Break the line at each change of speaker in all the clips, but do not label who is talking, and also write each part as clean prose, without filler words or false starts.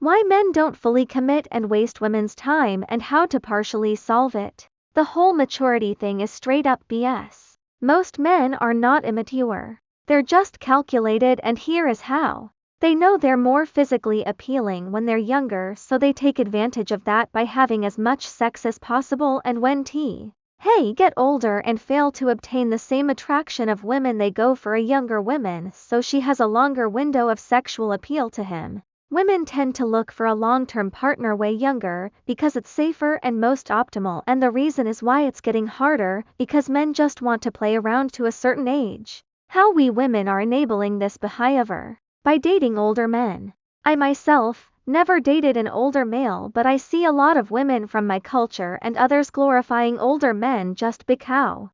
Why men don't fully commit and waste women's time and how to partially solve it. The whole maturity thing is straight up BS. Most men are not immature. They're just calculated, and here is how. They know they're more physically appealing when they're younger, so they take advantage of that by having as much sex as possible, and when get older and fail to obtain the same attraction of women, they go for a younger woman so she has a longer window of sexual appeal to him. Women tend to look for a long-term partner way younger because it's safer and most optimal, and the reason is why it's getting harder, because men just want to play around to a certain age. How we women are enabling this behavior? By dating older men. I myself never dated an older male, but I see a lot of women from my culture and others glorifying older men just because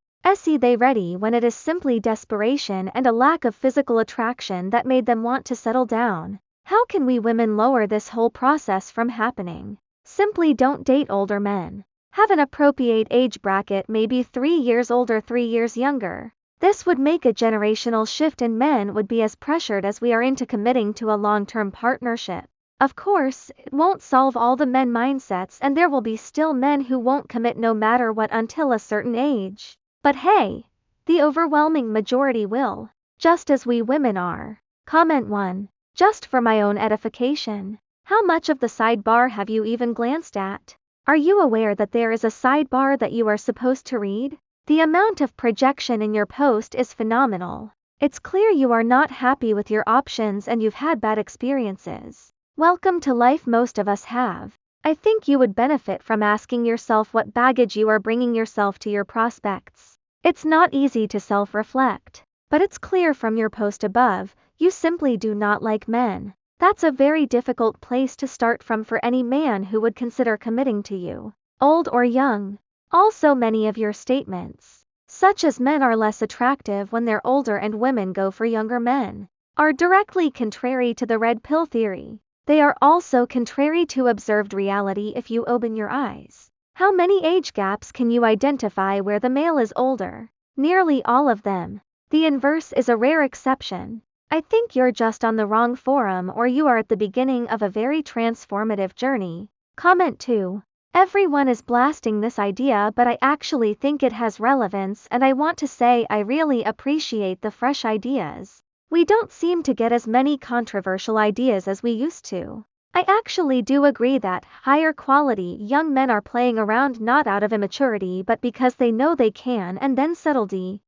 they ready, when it is simply desperation and a lack of physical attraction that made them want to settle down. How can we women lower this whole process from happening? Simply don't date older men. Have an appropriate age bracket, maybe 3 years older, 3 years younger. This would make a generational shift, and men would be as pressured as we are into committing to a long-term partnership. Of course, it won't solve all the men mindsets, and there will be still men who won't commit no matter what until a certain age. But hey, the overwhelming majority will. Just as we women are. Comment 1. Just for my own edification. How much of the sidebar have you even glanced at? Are you aware that there is a sidebar that you are supposed to read? The amount of projection in your post is phenomenal. It's clear you are not happy with your options and you've had bad experiences. Welcome to life, most of us have. I think you would benefit from asking yourself what baggage you are bringing yourself to your prospects. It's not easy to self-reflect, but it's clear from your post above, you simply do not like men. That's a very difficult place to start from for any man who would consider committing to you, old or young. Also, many of your statements, such as men are less attractive when they're older and women go for younger men, are directly contrary to the red pill theory. They are also contrary to observed reality if you open your eyes. How many age gaps can you identify where the male is older? Nearly all of them. The inverse is a rare exception. I think you're just on the wrong forum, or you are at the beginning of a very transformative journey. Comment 2. Everyone is blasting this idea, but I actually think it has relevance, and I want to say I really appreciate the fresh ideas. We don't seem to get as many controversial ideas as we used to. I actually do agree that higher quality young men are playing around not out of immaturity but because they know they can, and then settle down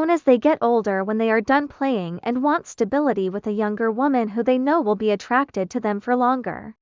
as they get older when they are done playing and want stability with a younger woman who they know will be attracted to them for longer.